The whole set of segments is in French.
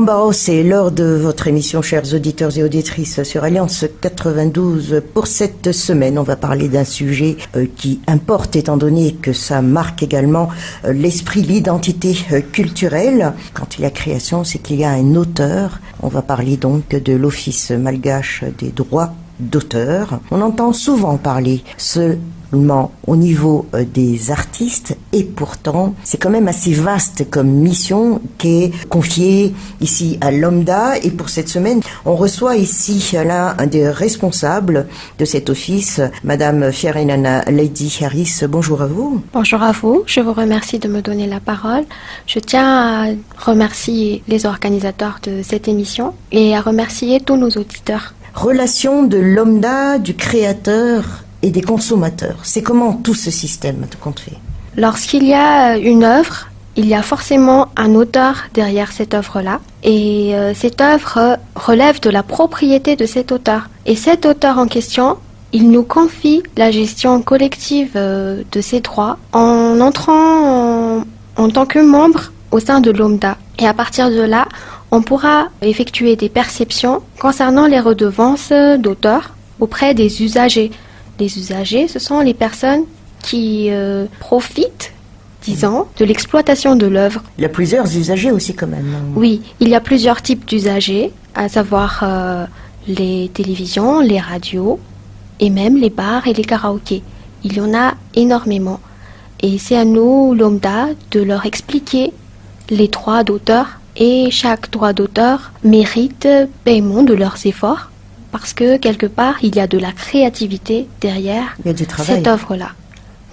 Barros, c'est l'heure de votre émission, chers auditeurs et auditrices sur Alliance 92. Pour cette semaine, on va parler d'un sujet qui importe, étant donné que ça marque également l'esprit, l'identité culturelle. Quand il y a création, c'est qu'il y a un auteur. On va parler donc de l'Office malgache des droits d'auteur. On entend souvent parler seulement au niveau des artistes, et pourtant c'est quand même assez vaste comme mission qui est confiée ici à l'OMDA. Et pour cette semaine, on reçoit ici l'un des responsables de cet office, Madame Fiarinana Lady Harris. Bonjour à vous. Bonjour à vous, je vous remercie de me donner la parole. Je tiens à remercier les organisateurs de cette émission et à remercier tous nos auditeurs. Relation de l'OMDA, du créateur et des consommateurs. C'est comment tout ce système qu'on fait? Lorsqu'il y a une œuvre, il y a forcément un auteur derrière cette œuvre-là. Et cette œuvre relève de la propriété de cet auteur. Et cet auteur en question, il nous confie la gestion collective de ses droits en entrant en tant que membre au sein de l'OMDA. Et à partir de là, on pourra effectuer des perceptions concernant les redevances d'auteur auprès des usagers. Les usagers, ce sont les personnes qui profitent, disons, de l'exploitation de l'œuvre. Il y a plusieurs usagers aussi quand même. Oui, il y a plusieurs types d'usagers, à savoir les télévisions, les radios et même les bars et les karaokés. Il y en a énormément. Et c'est à nous, l'OMDA, de leur expliquer les droits d'auteur. Et chaque droit d'auteur mérite paiement de leurs efforts parce que quelque part, il y a de la créativité derrière cette œuvre-là.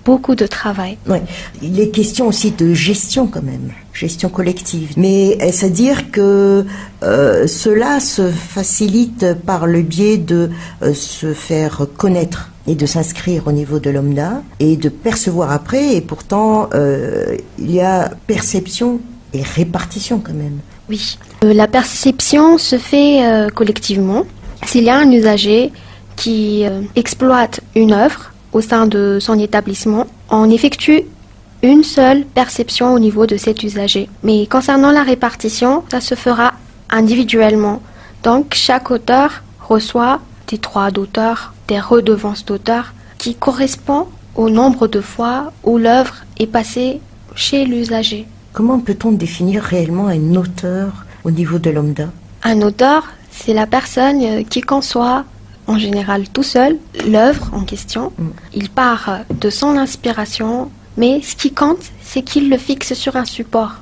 Beaucoup de travail. Oui. Il est question aussi de gestion quand même, gestion collective. Mais est-ce à dire que cela se facilite par le biais de se faire connaître et de s'inscrire au niveau de l'OMDA et de percevoir après, et pourtant il y a perception et répartition quand même. Oui, la perception se fait collectivement. S'il y a un usager qui exploite une œuvre au sein de son établissement, on effectue une seule perception au niveau de cet usager. Mais concernant la répartition, ça se fera individuellement. Donc chaque auteur reçoit des droits d'auteur, des redevances d'auteur qui correspondent au nombre de fois où l'œuvre est passée chez l'usager. Comment peut-on définir réellement un auteur au niveau de l'OMDA? Un auteur, c'est la personne qui conçoit, en général tout seul, l'œuvre en question. Il part de son inspiration, mais ce qui compte, c'est qu'il le fixe sur un support.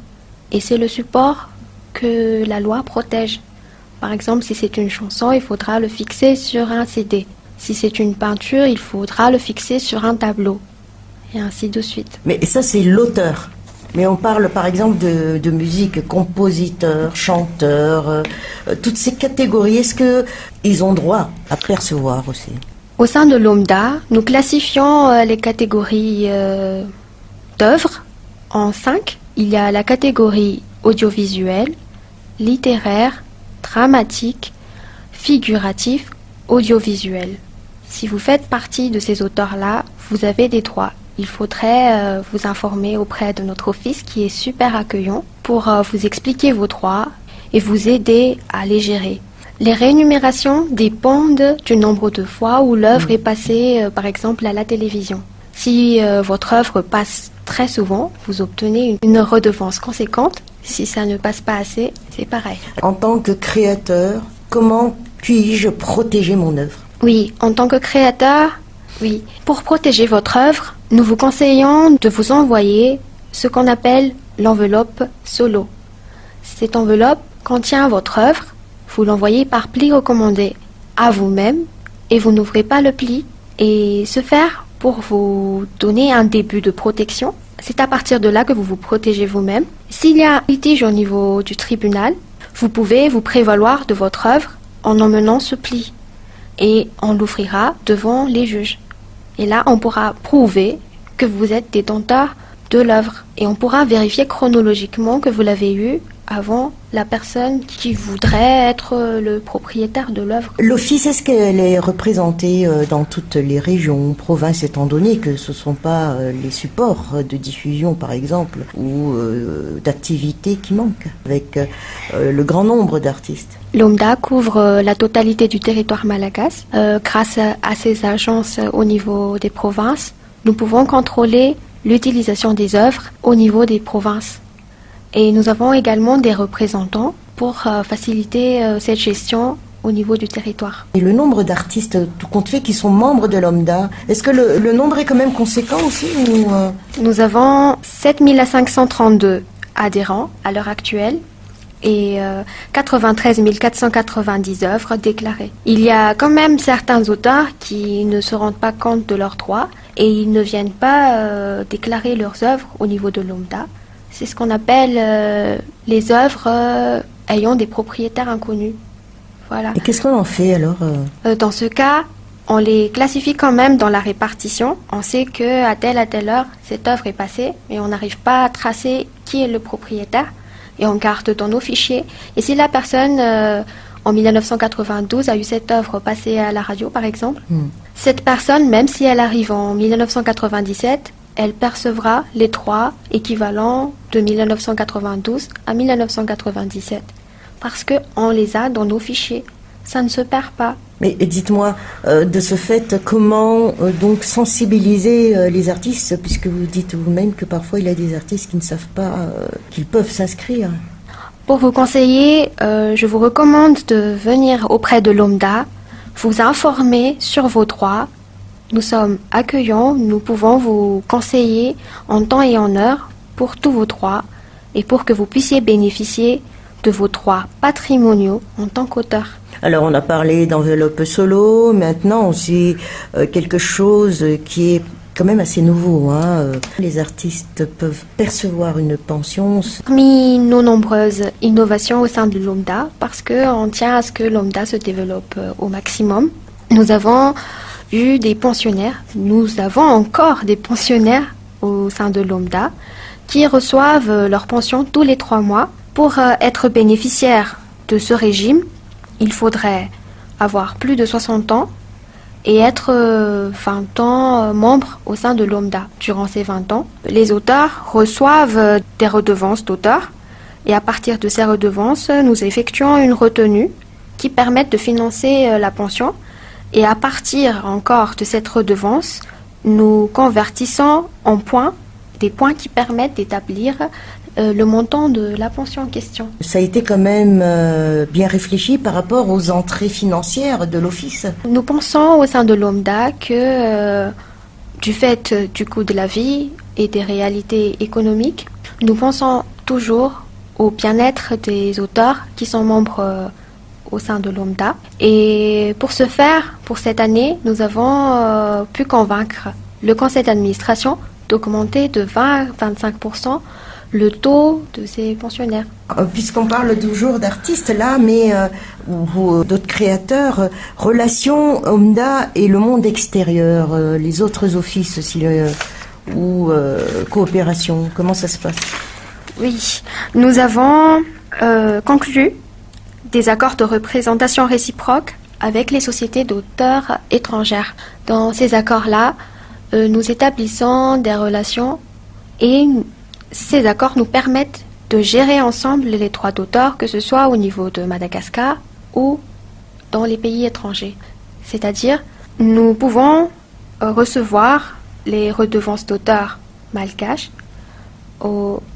Et c'est le support que la loi protège. Par exemple, si c'est une chanson, il faudra le fixer sur un CD. Si c'est une peinture, il faudra le fixer sur un tableau. Et ainsi de suite. Mais ça, c'est l'auteur. Mais on parle par exemple de musique, compositeur, chanteur, toutes ces catégories. Est-ce qu'ils ont droit à percevoir aussi? Au sein de l'OMDA, nous classifions les catégories d'œuvres en 5. Il y a la catégorie audiovisuelle, littéraire, dramatique, figuratif, audiovisuel. Si vous faites partie de ces auteurs-là, vous avez des droits. Il faudrait vous informer auprès de notre office qui est super accueillant pour vous expliquer vos droits et vous aider à les gérer. Les rémunérations dépendent du nombre de fois où l'œuvre est passée, par exemple, à la télévision. Si votre œuvre passe très souvent, vous obtenez une redevance conséquente. Si ça ne passe pas assez, c'est pareil. En tant que créateur, comment puis-je protéger mon œuvre? Oui, en tant que créateur, oui. Pour protéger votre œuvre, nous vous conseillons de vous envoyer ce qu'on appelle l'enveloppe solo. Cette enveloppe contient votre œuvre, vous l'envoyez par pli recommandé à vous-même et vous n'ouvrez pas le pli. Et ce faire pour vous donner un début de protection, c'est à partir de là que vous vous protégez vous-même. S'il y a un litige au niveau du tribunal, vous pouvez vous prévaloir de votre œuvre en emmenant ce pli et on l'ouvrira devant les juges. Et là, on pourra prouver que vous êtes détenteur de l'œuvre. Et on pourra vérifier chronologiquement que vous l'avez eu avant la personne qui voudrait être le propriétaire de l'œuvre. L'Office, est-ce qu'elle est représentée dans toutes les régions, provinces, étant donné que ce ne sont pas les supports de diffusion, par exemple, ou d'activités qui manquent, avec le grand nombre d'artistes? L'OMDA couvre la totalité du territoire malagasy. Grâce à ses agences au niveau des provinces, nous pouvons contrôler l'utilisation des œuvres au niveau des provinces. Et nous avons également des représentants pour faciliter cette gestion au niveau du territoire. Et le nombre d'artistes, tout compte fait, qui sont membres de l'OMDA, est-ce que le nombre est quand même conséquent aussi ou Nous avons 7 532 adhérents à l'heure actuelle et 93 490 œuvres déclarées. Il y a quand même certains auteurs qui ne se rendent pas compte de leurs droits et ils ne viennent pas déclarer leurs œuvres au niveau de l'OMDA. C'est ce qu'on appelle les œuvres ayant des propriétaires inconnus. Voilà. Et qu'est-ce qu'on en fait alors Dans ce cas, on les classifie quand même dans la répartition. On sait qu'à telle heure, cette œuvre est passée, mais on n'arrive pas à tracer qui est le propriétaire. Et on garde dans nos fichiers. Et si la personne, en 1992, a eu cette œuvre passée à la radio, par exemple, cette personne, même si elle arrive en 1997, elle percevra les droits équivalents de 1992 à 1997. Parce qu'on les a dans nos fichiers. Ça ne se perd pas. Mais dites-moi, de ce fait, comment donc sensibiliser les artistes, puisque vous dites vous-même que parfois il y a des artistes qui ne savent pas qu'ils peuvent s'inscrire. Pour vous conseiller, je vous recommande de venir auprès de l'OMDA, vous informer sur vos droits. Nous sommes accueillants, nous pouvons vous conseiller en temps et en heure pour tous vos droits et pour que vous puissiez bénéficier de vos droits patrimoniaux en tant qu'auteur. Alors on a parlé d'enveloppe solo, maintenant aussi quelque chose qui est quand même assez nouveau. Les artistes peuvent percevoir une pension. Parmi nos nombreuses innovations au sein de l'OMDA, parce qu'on tient à ce que l'OMDA se développe au maximum, nous avons eu des pensionnaires, nous avons encore des pensionnaires au sein de l'OMDA qui reçoivent leur pension tous les 3 mois. Pour être bénéficiaire de ce régime, il faudrait avoir plus de 60 ans et être 20 ans membre au sein de l'OMDA. Durant ces 20 ans, les auteurs reçoivent des redevances d'auteur et à partir de ces redevances, nous effectuons une retenue qui permet de financer la pension et à partir encore de cette redevance, nous convertissons en points, des points qui permettent d'établir le montant de la pension en question. Ça a été quand même bien réfléchi par rapport aux entrées financières de l'Office. Nous pensons au sein de l'OMDA que du fait du coût de la vie et des réalités économiques, nous pensons toujours au bien-être des auteurs qui sont membres au sein de l'OMDA. Et pour ce faire, pour cette année, nous avons pu convaincre le conseil d'administration d'augmenter de 20 à 25% le taux de ces pensionnaires. Puisqu'on parle toujours d'artistes là, mais ou d'autres créateurs, relations OMDA et le monde extérieur, les autres offices ou coopération, comment ça se passe? Oui, nous avons conclu des accords de représentation réciproque avec les sociétés d'auteurs étrangères. Dans ces accords-là, nous établissons des relations et ces accords nous permettent de gérer ensemble les droits d'auteur, que ce soit au niveau de Madagascar ou dans les pays étrangers. C'est-à-dire, nous pouvons recevoir les redevances d'auteur malgaches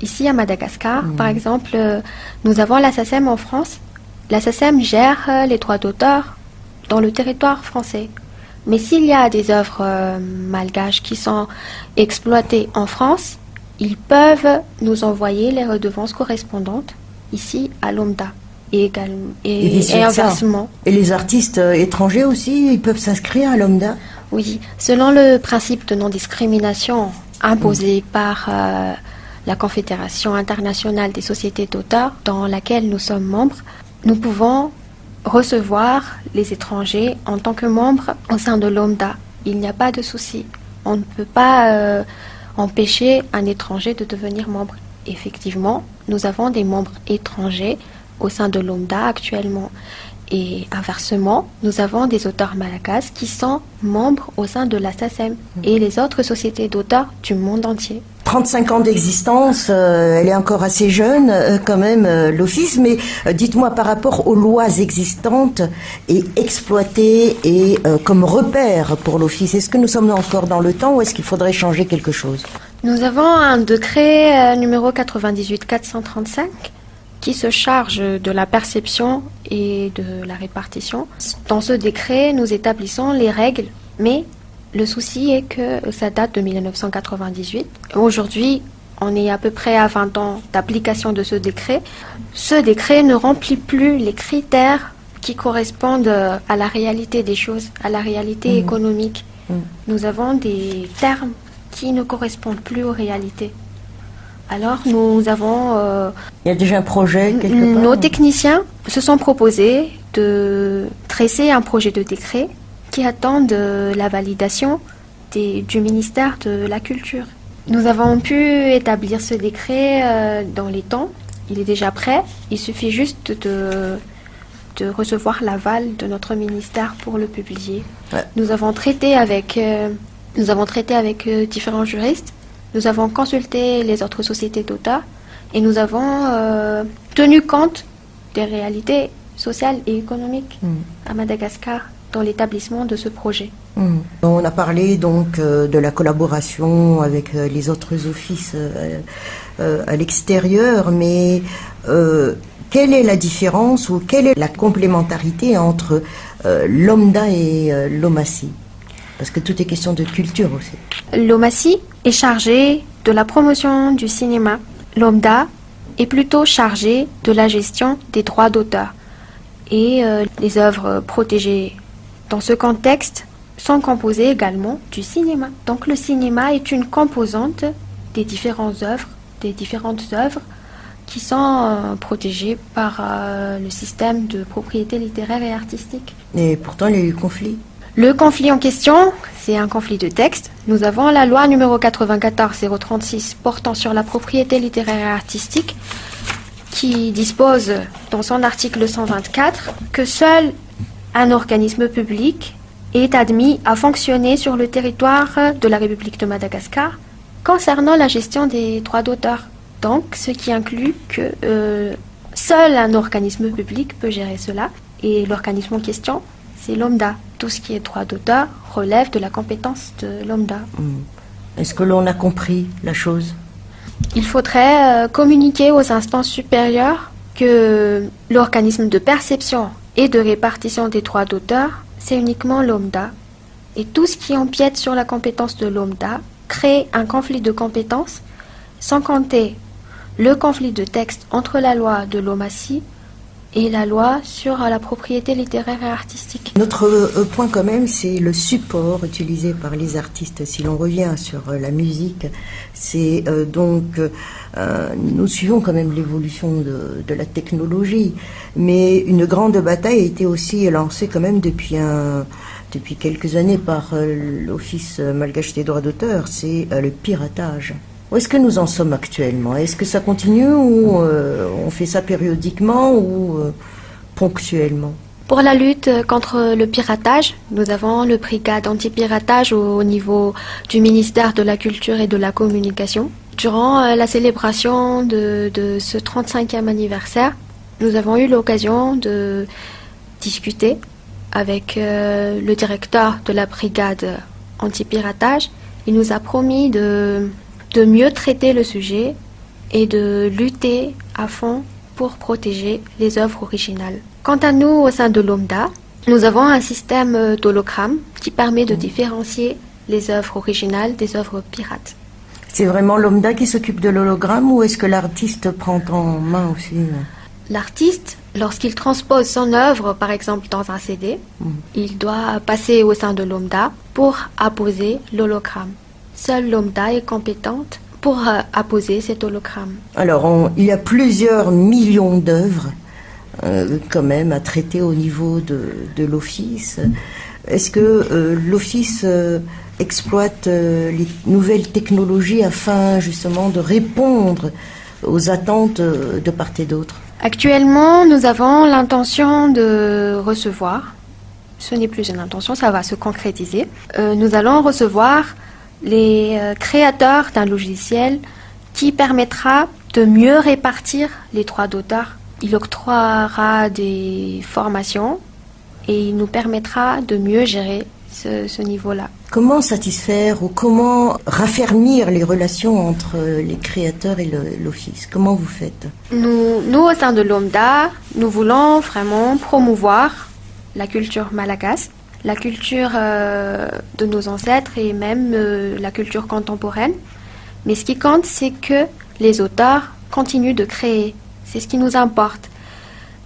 ici à Madagascar. Par exemple, nous avons la SACEM en France. La SACEM gère les droits d'auteur dans le territoire français. Mais s'il y a des œuvres malgaches qui sont exploitées en France, ils peuvent nous envoyer les redevances correspondantes ici à l'OMDA et inversement. Et les artistes étrangers aussi, ils peuvent s'inscrire à l'OMDA? Oui, selon le principe de non-discrimination imposé par la Confédération internationale des sociétés d'auteurs, dans laquelle nous sommes membres, nous pouvons recevoir les étrangers en tant que membres au sein de l'OMDA. Il n'y a pas de souci. On ne peut pas empêcher un étranger de devenir membre. Effectivement, nous avons des membres étrangers au sein de l'OMDA actuellement. Et inversement, nous avons des auteurs malagasy qui sont membres au sein de la SACEM et les autres sociétés d'auteurs du monde entier. 35 ans d'existence, elle est encore assez jeune quand même, l'Office, mais dites-moi par rapport aux lois existantes et exploitées et comme repère pour l'Office, est-ce que nous sommes encore dans le temps ou est-ce qu'il faudrait changer quelque chose? Nous avons un décret numéro 98-435 qui se charge de la perception et de la répartition. Dans ce décret, nous établissons les règles, mais le souci est que ça date de 1998. Aujourd'hui, on est à peu près à 20 ans d'application de ce décret. Ce décret ne remplit plus les critères qui correspondent à la réalité des choses, à la réalité économique. Nous avons des termes qui ne correspondent plus aux réalités. Alors nous avons... Il y a déjà un projet quelque part? Nos techniciens se sont proposés de tresser un projet de décret qui attend la validation du ministère de la Culture. Nous avons pu établir ce décret dans les temps. Il est déjà prêt. Il suffit juste de recevoir l'aval de notre ministère pour le publier. Ouais. Nous avons traité avec différents juristes. Nous avons consulté les autres sociétés d'auteurs et nous avons tenu compte des réalités sociales et économiques à Madagascar dans l'établissement de ce projet. On a parlé donc de la collaboration avec les autres offices à l'extérieur, mais quelle est la différence ou quelle est la complémentarité entre l'OMDA et l'OMACI? Parce que tout est question de culture aussi. L'OMACI est chargé de la promotion du cinéma. L'OMDA est plutôt chargé de la gestion des droits d'auteur et les œuvres protégées. Dans ce contexte, sont composées également du cinéma. Donc le cinéma est une composante des différentes œuvres qui sont protégées par le système de propriété littéraire et artistique. Et pourtant, il y a eu conflit. Le conflit en question, c'est un conflit de texte. Nous avons la loi numéro 94-036 portant sur la propriété littéraire et artistique qui dispose dans son article 124 que seul un organisme public est admis à fonctionner sur le territoire de la République de Madagascar concernant la gestion des droits d'auteur. Donc, ce qui inclut que seul un organisme public peut gérer cela. Et l'organisme en question, c'est l'OMDA. Tout ce qui est droit d'auteur relève de la compétence de l'OMDA. Est-ce que l'on a compris la chose? Il faudrait communiquer aux instances supérieures que l'organisme de perception et de répartition des droits d'auteur, c'est uniquement l'OMDA. Et tout ce qui empiète sur la compétence de l'OMDA crée un conflit de compétences, sans compter le conflit de texte entre la loi de l'OMACI et la loi sur la propriété littéraire et artistique. Notre point quand même, c'est le support utilisé par les artistes. Si l'on revient sur la musique, c'est nous suivons quand même l'évolution de la technologie, mais une grande bataille a été aussi lancée quand même depuis quelques années par l'Office malgache des droits d'auteur, c'est le piratage. Où est-ce que nous en sommes actuellement? Est-ce que ça continue ou on fait ça périodiquement ou ponctuellement? Pour la lutte contre le piratage, nous avons le brigade anti-piratage au niveau du ministère de la Culture et de la Communication. Durant la célébration de ce 35e anniversaire, nous avons eu l'occasion de discuter avec le directeur de la brigade anti-piratage. Il nous a promis de mieux traiter le sujet et de lutter à fond pour protéger les œuvres originales. Quant à nous, au sein de l'OMDA, nous avons un système d'hologramme qui permet de différencier les œuvres originales des œuvres pirates. C'est vraiment l'OMDA qui s'occupe de l'hologramme ou est-ce que l'artiste prend en main aussi? L'artiste, lorsqu'il transpose son œuvre, par exemple dans un CD, il doit passer au sein de l'OMDA pour apposer l'hologramme. Seule l'OMDA est compétente pour apposer cet hologramme. Alors, il y a plusieurs millions d'œuvres quand même à traiter au niveau de l'Office. Est-ce que l'Office exploite les nouvelles technologies afin justement de répondre aux attentes de part et d'autre? Actuellement, nous avons l'intention de recevoir, ce n'est plus une intention, ça va se concrétiser. Nous allons recevoir les créateurs d'un logiciel qui permettra de mieux répartir les droits d'auteur. Il octroiera des formations et il nous permettra de mieux gérer ce niveau-là. Comment satisfaire ou comment raffermir les relations entre les créateurs et l'Office? Comment vous faites? Nous, au sein de l'OMDA, nous voulons vraiment promouvoir la culture malagasy, la culture de nos ancêtres et même la culture contemporaine. Mais ce qui compte, c'est que les auteurs continuent de créer. C'est ce qui nous importe.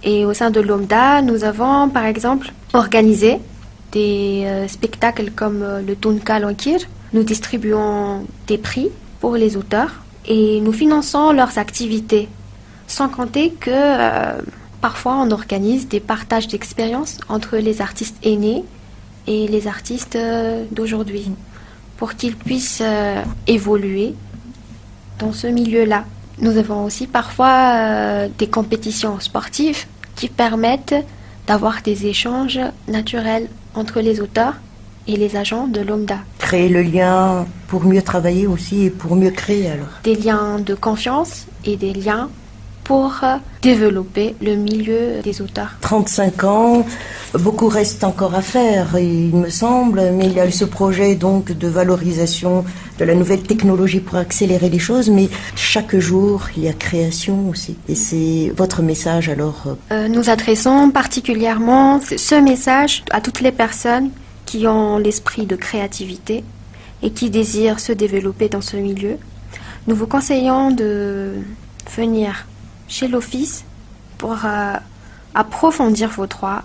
Et au sein de l'OMDA, nous avons par exemple organisé des spectacles comme le Tunka Lankir. Nous distribuons des prix pour les auteurs et nous finançons leurs activités. Sans compter que parfois on organise des partages d'expériences entre les artistes aînés et les artistes d'aujourd'hui pour qu'ils puissent évoluer dans ce milieu-là. Nous avons aussi parfois des compétitions sportives qui permettent d'avoir des échanges naturels entre les auteurs et les agents de l'OMDA. Créer le lien pour mieux travailler aussi et pour mieux créer alors. Des liens de confiance et des liens pour développer le milieu des auteurs. 35 ans, beaucoup reste encore à faire, il me semble, mais il y a ce projet donc de valorisation de la nouvelle technologie pour accélérer les choses, mais chaque jour, il y a création aussi. Et c'est votre message alors Nous adressons particulièrement ce message à toutes les personnes qui ont l'esprit de créativité et qui désirent se développer dans ce milieu. Nous vous conseillons de venir chez l'Office pour approfondir vos droits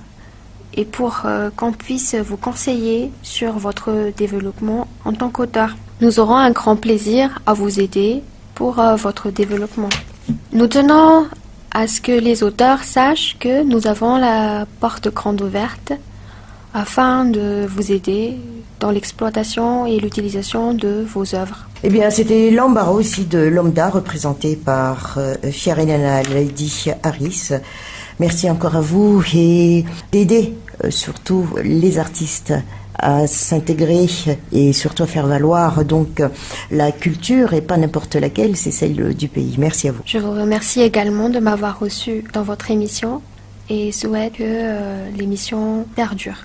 et pour qu'on puisse vous conseiller sur votre développement en tant qu'auteur. Nous aurons un grand plaisir à vous aider pour votre développement. Nous tenons à ce que les auteurs sachent que nous avons la porte grande ouverte afin de vous aider dans l'exploitation et l'utilisation de vos œuvres. Eh bien, c'était l'embarras aussi de l'OMDA, représenté par Fiarelana Lady Harris. Merci encore à vous et d'aider surtout les artistes à s'intégrer et surtout à faire valoir donc la culture et pas n'importe laquelle, c'est celle du pays. Merci à vous. Je vous remercie également de m'avoir reçu dans votre émission et souhaite que l'émission perdure.